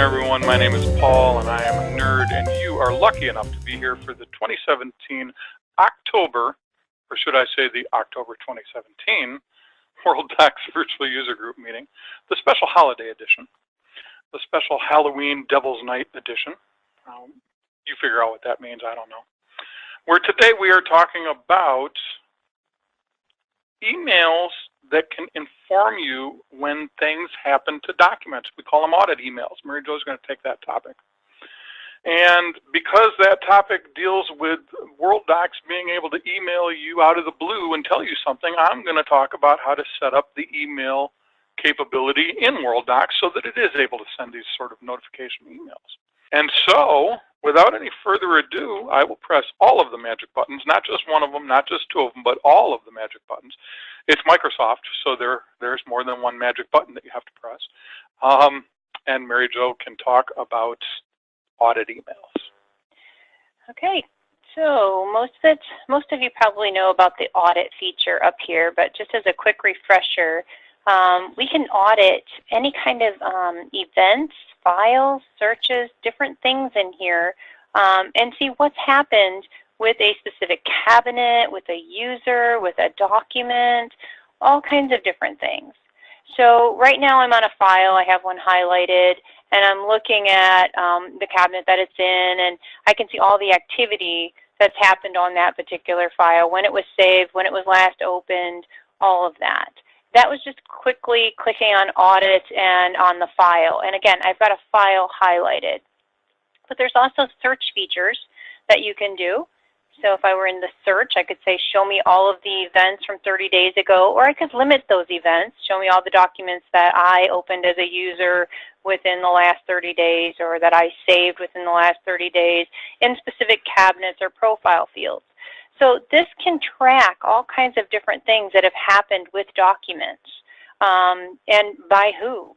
everyone. My name is Paul, and I am a nerd, and you are lucky enough to be here for the 2017 October, or should I say the October 2017 Worldox Virtual User Group meeting, the special holiday edition, the special Halloween Devil's Night edition. You figure out what that means, I don't know. Where today we are talking about emails that can inform you when things happen to documents. We call them audit emails. Mary Jo's going to take that topic. And because that topic deals with Worldox being able to email you out of the blue and tell you something, I'm going to talk about how to set up the email capability in Worldox so that it is able to send these sort of notification emails. And so, without any further ado, I will press all of the magic buttons, not just one of them, not just two of them, but all of the magic buttons. It's Microsoft, so there's more than one magic button that you have to press. And Mary Jo can talk about audit emails. Okay, so most of you probably know about the audit feature up here, but just as a quick refresher, we can audit any kind of events, files, searches, different things in here, and see what's happened with a specific cabinet, with a user, with a document, all kinds of different things. So right now I'm on a file, I have one highlighted, and I'm looking at the cabinet that it's in, and I can see all the activity that's happened on that particular file, when it was saved, when it was last opened, all of that. That was just quickly clicking on audit and on the file. And again, I've got a file highlighted. But there's also search features that you can do. So if I were in the search, I could say, show me all of the events from 30 days ago, or I could limit those events, show me all the documents that I opened as a user within the last 30 days, or that I saved within the last 30 days in specific cabinets or profile fields. So this can track all kinds of different things that have happened with documents and by who.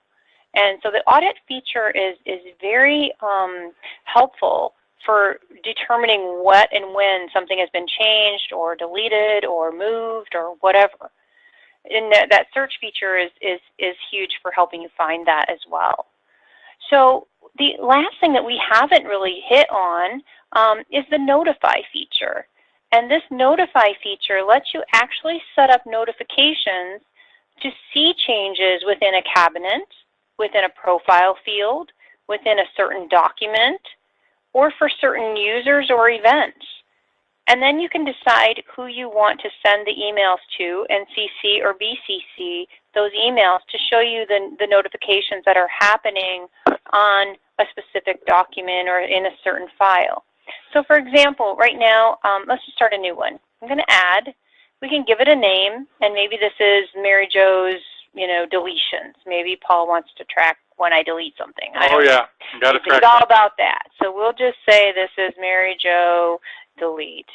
And so the audit feature is very helpful for determining what and when something has been changed or deleted or moved or whatever. And that search feature is huge for helping you find that as well. So the last thing that we haven't really hit on is the notify feature. And this notify feature lets you actually set up notifications to see changes within a cabinet, within a profile field, within a certain document, or for certain users or events. And then you can decide who you want to send the emails to and CC or BCC those emails to show you the notifications that are happening on a specific document or in a certain file. So for example, right now, let's just start a new one. I'm going to add. We can give it a name, and maybe this is Mary Jo's, deletions. Maybe Paul wants to track when I delete something. Oh yeah, you got to track. It's all about that. So we'll just say this is Mary Jo delete.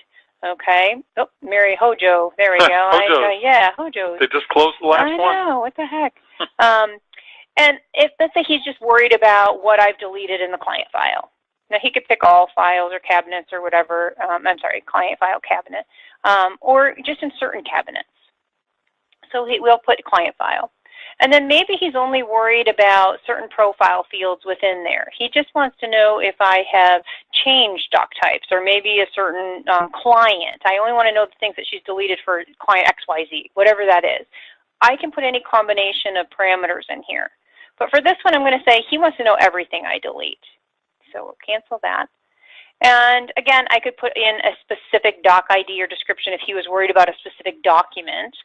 Okay. Oh, Mary Hojo. There we go. Yeah, Hojo. They just closed the last one. I know. What the heck? And if let's say he's just worried about what I've deleted in the client file. Now he could pick all files or cabinets or whatever. I'm sorry, client file cabinet, or just in certain cabinets. So we'll put client file. And then maybe he's only worried about certain profile fields within there. He just wants to know if I have changed doc types or maybe a certain client. I only want to know the things that she's deleted for client XYZ, whatever that is. I can put any combination of parameters in here. But for this one, I'm going to say he wants to know everything I delete. So we'll cancel that. And again, I could put in a specific doc ID or description if he was worried about a specific document.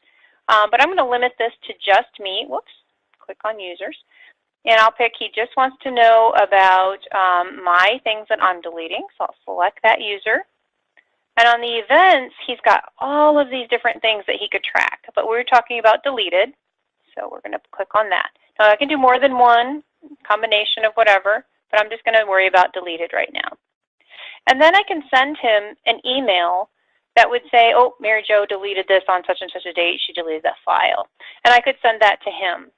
But I'm going to limit this to just me. Whoops, click on users. And I'll pick, he just wants to know about my things that I'm deleting. So I'll select that user. And on the events, he's got all of these different things that he could track. But we're talking about deleted. So we're going to click on that. Now I can do more than one combination of whatever, but I'm just going to worry about deleted right now. And then I can send him an email that would say, oh, Mary Jo deleted this on such and such a date. She deleted that file. And I could send that to him.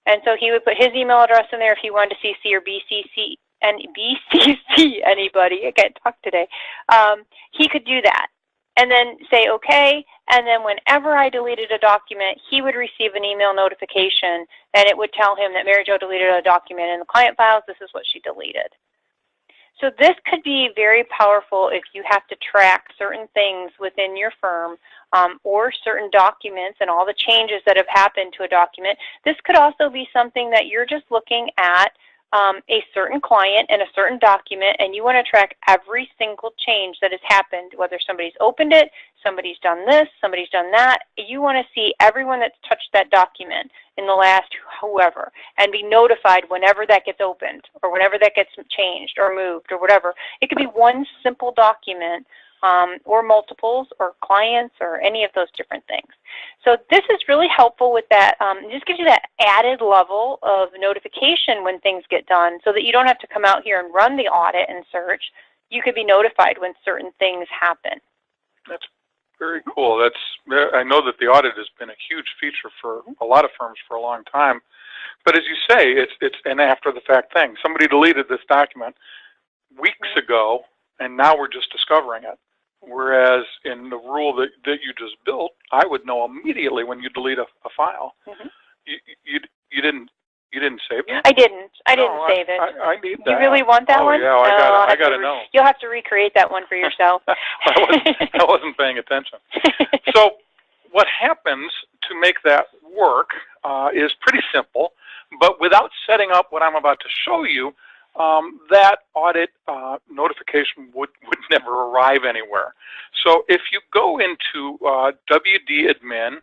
And so he would put his email address in there if he wanted to CC or BCC and BCC anybody. I can't talk today. He could do that. and then say okay, and then whenever I deleted a document, he would receive an email notification, and it would tell him that Mary Jo deleted a document in the client files. This is what she deleted. So this could be very powerful if you have to track certain things within your firm or certain documents and all the changes that have happened to a document. This could also be something that you're just looking at a certain client and a certain document, and you want to track every single change that has happened, whether somebody's opened it, somebody's done this, somebody's done that. You want to see everyone that's touched that document in the last whoever, and be notified whenever that gets opened or whenever that gets changed or moved or whatever. It could be one simple document or multiples or clients or any of those different things. So this is really helpful with that. It just gives you that added level of notification when things get done so that you don't have to come out here and run the audit and search. You could be notified when certain things happen. That's very cool. I know that the audit has been a huge feature for a lot of firms for a long time. But as you say, it's an after the fact thing. Somebody deleted this document weeks ago, and now we're just discovering it. Whereas in the rule that you just built, I would know immediately when you delete a file. You didn't save it? I didn't save it. I need that. You really want that one? Yeah, I got to know. You'll have to recreate that one for yourself. I wasn't paying attention. So what happens to make that work is pretty simple, but without setting up what I'm about to show you, that audit notification would never arrive anywhere. So if you go into WD admin,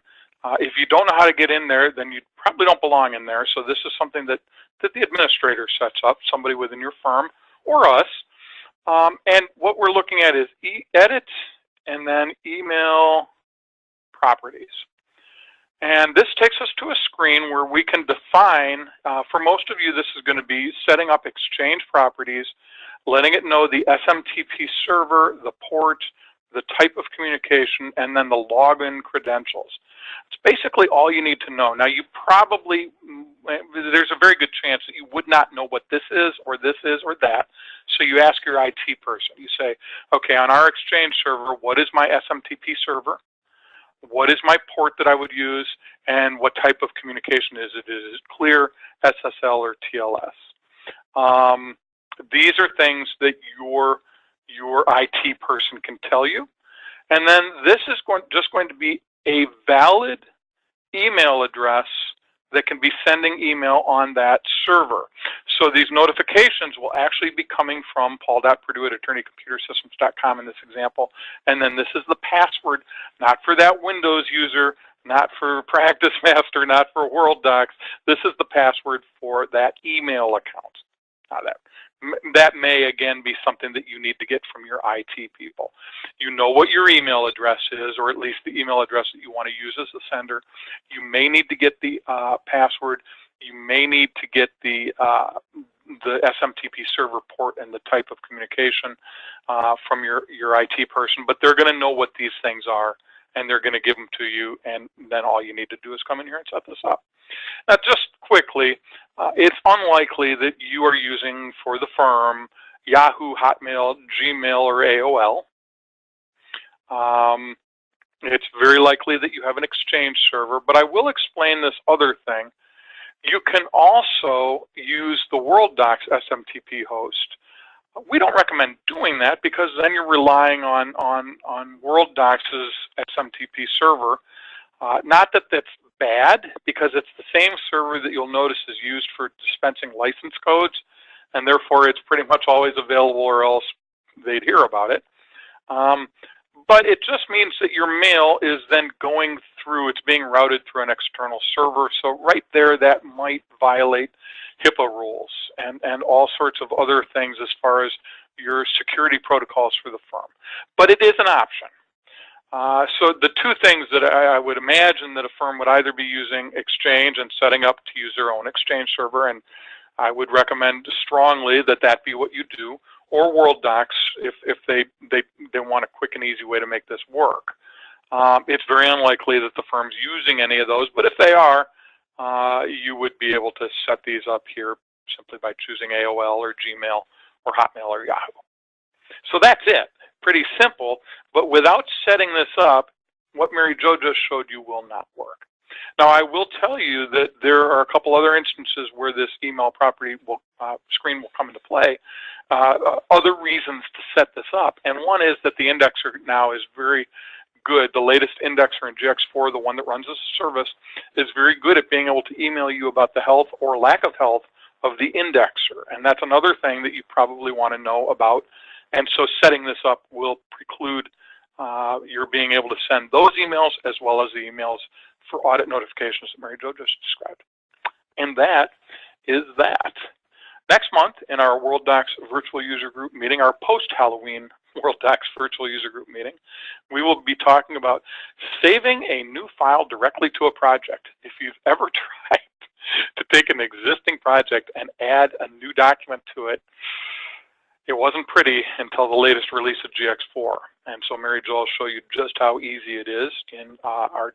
if you don't know how to get in there, then you probably don't belong in there. So this is something that the administrator sets up, somebody within your firm or us. And what we're looking at is edit and then email properties. And this takes us to a screen where we can define, for most of you, this is going to be setting up Exchange properties, letting it know the SMTP server, the port, the type of communication, and then the login credentials. It's basically all you need to know. Now, you probably, there's a very good chance that you would not know what this is or that. So you ask your IT person. You say, okay, on our Exchange server, what is my SMTP server? What is my port that I would use, and what type of communication is it? Is it clear, SSL, or TLS? These are things that your IT person can tell you. And then this is just going to be a valid email address that can be sending email on that server. So these notifications will actually be coming from paul.purdue@attorneycomputersystems.com in this example. And then this is the password, not for that Windows user, not for Practice Master, not for Worldox. This is the password for that email account. Now that may, again, be something that you need to get from your IT people. You know what your email address is, or at least the email address that you want to use as the sender. You may need to get the password. You may need to get the SMTP server port and the type of communication from your IT person, but they're going to know what these things are, and they're going to give them to you, and then all you need to do is come in here and set this up. Now, just quickly, it's unlikely that you are using for the firm Yahoo, Hotmail, Gmail, or AOL. It's very likely that you have an Exchange server, but I will explain this other thing. You can also use the Worldox SMTP host. We don't recommend doing that because then you're relying on Worldox's SMTP server. Not that that's bad, because it's the same server that you'll notice is used for dispensing license codes, and therefore it's pretty much always available, or else they'd hear about it. But it just means that your mail is then going through, it's being routed through an external server. So right there, that might violate HIPAA rules and all sorts of other things as far as your security protocols for the firm. But it is an option. So the two things that I would imagine that a firm would either be using Exchange and setting up to use their own Exchange server, and I would recommend strongly that that be what you do, or Worldox if they want a quick and easy way to make this work. It's very unlikely that the firm's using any of those, but if they are, you would be able to set these up here simply by choosing AOL or Gmail or Hotmail or Yahoo. So that's it. pretty simple, but without setting this up, what Mary Jo just showed you will not work. Now, I will tell you that there are a couple other instances where this email property screen will come into play. Other reasons to set this up, and one is that the indexer now is very good. The latest indexer in GX4, the one that runs as a service, is very good at being able to email you about the health or lack of health of the indexer, and that's another thing that you probably want to know about. And so setting this up will preclude your being able to send those emails as well as the emails for audit notifications that Mary Jo just described. And that is that. Next month in our Worldox virtual user group meeting, our post-Halloween Worldox virtual user group meeting, we will be talking about saving a new file directly to a project. If you've ever tried to take an existing project and add a new document to it, it wasn't pretty until the latest release of GX4. And so Mary Jo will show you just how easy it is in our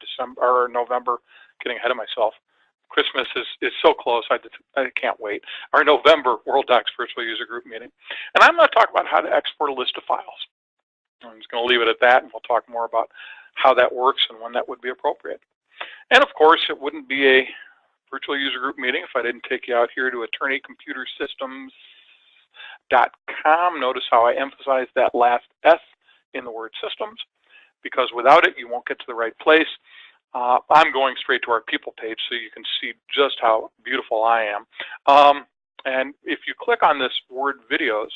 November, getting ahead of myself. Christmas is so close, I can't wait. Our November Worldox virtual user group meeting. And I'm going to talk about how to export a list of files. I'm just going to leave it at that, and we'll talk more about how that works and when that would be appropriate. And of course, it wouldn't be a virtual user group meeting if I didn't take you out here to attorneycomputersystems.com. Notice how I emphasize that last S in the word systems, because without it, you won't get to the right place. I'm going straight to our people page so you can see just how beautiful I am. And if you click on this word videos,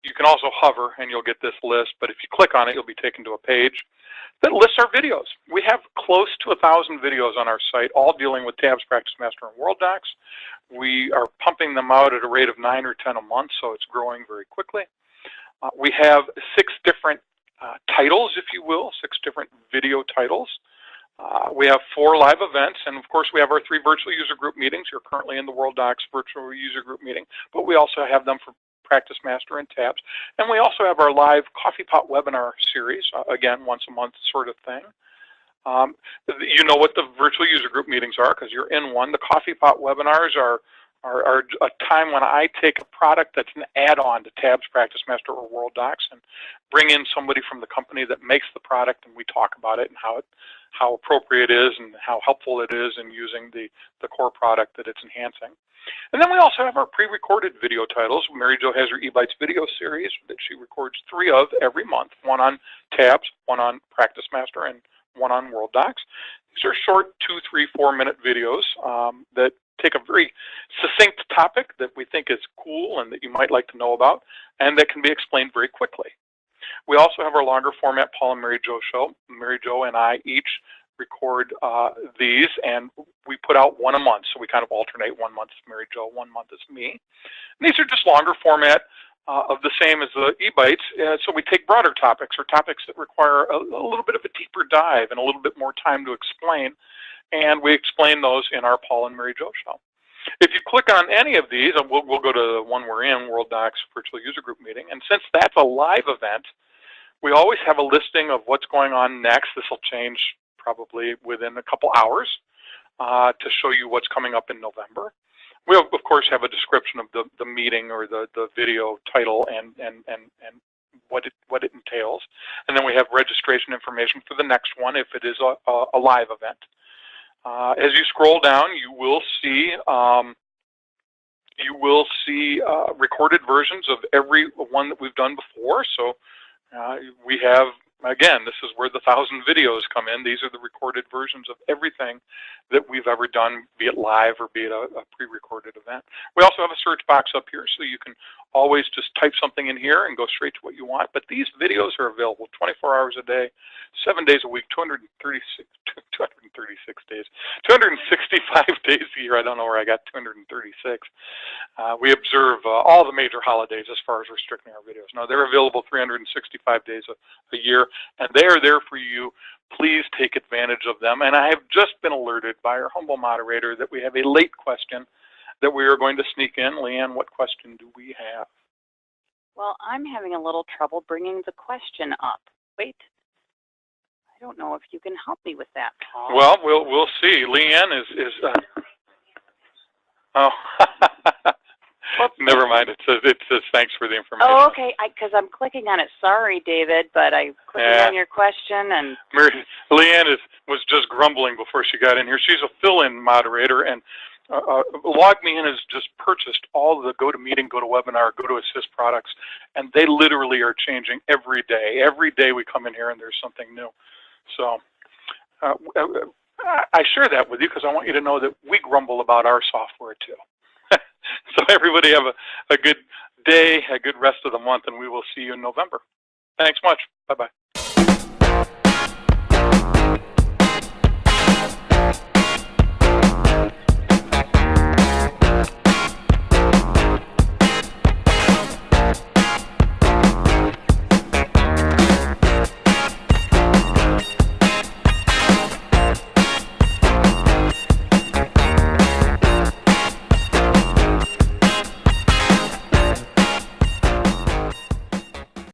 you can also hover and you'll get this list, but if you click on it, you'll be taken to a page that lists our videos. We have close to 1,000 videos on our site, all dealing with Tabs, Practice Master, and Worldox. We are pumping them out at a rate of 9 or 10 a month, so it's growing very quickly. We have 6 different titles, if you will, 6 different video titles. We have 4 live events, and of course we have our 3 virtual user group meetings. You're currently in the Worldox virtual user group meeting, but we also have them for Practice Master and Tabs. And we also have our live coffee pot webinar series, again, once a month sort of thing. You know what the virtual user group meetings are because you're in one. The coffee pot webinars are a time when I take a product that's an add-on to Tabs, Practice Master, or Worldox and bring in somebody from the company that makes the product, and we talk about it and how appropriate it is and how helpful it is in using the core product that it's enhancing. And then we also have our pre-recorded video titles. Mary Jo has her eBytes video series that she records 3 of every month, one on Tabs, one on Practice Master, and one on Worldox. These are short 2, 3, 4 minute videos that take a very succinct topic that we think is cool and that you might like to know about, and that can be explained very quickly. We also have our longer format Paul and Mary Jo show. Mary Jo and I each record these, and we put out 1 a month, so we kind of alternate. 1 month is Mary Jo, 1 month is me. And these are just longer format of the same as the eBytes, so we take broader topics or topics that require a little bit of a deeper dive and a little bit more time to explain, and we explain those in our Paul and Mary Jo show. If you click on any of these, we'll go to the one we're in, Worldox Virtual User Group Meeting, and since that's a live event, we always have a listing of what's going on next. This will change probably within a couple hours to show you what's coming up in November. We, of course, have a description of the meeting or the video title and what it entails. And then we have registration information for the next one if it is a live event. As you scroll down, you will see recorded versions of every one that we've done before. So we have, again, this is where the 1,000 videos come in. These are the recorded versions of everything that we've ever done, be it live or be it a pre-recorded event. We also have a search box up here, so you can always just type something in here and go straight to what you want. But these videos are available 24 hours a day, 7 days a week, 265 days a year. I don't know where I got 236. We observe all the major holidays as far as restricting our videos. Now, they're available 365 days a year, and they are there for you. Please take advantage of them. And I have just been alerted by our humble moderator that we have a late question that we are going to sneak in. Leanne, what question do we have? Well, I'm having a little trouble bringing the question up. Wait, I don't know if you can help me with that, Paul. Well, we'll see. Leanne is oh, Well, never mind. It says thanks for the information. Oh, okay. Because I'm clicking on it. Sorry, David, but I'm clicking on your question and. Leanne was just grumbling before she got in here. She's a fill-in moderator, and LogMeIn has just purchased all the GoToMeeting, GoToWebinar, GoToAssist products, and they literally are changing every day. Every day we come in here and there's something new. So I share that with you because I want you to know that we grumble about our software too. So everybody have a good day, a good rest of the month, and we will see you in November. Thanks much. Bye-bye.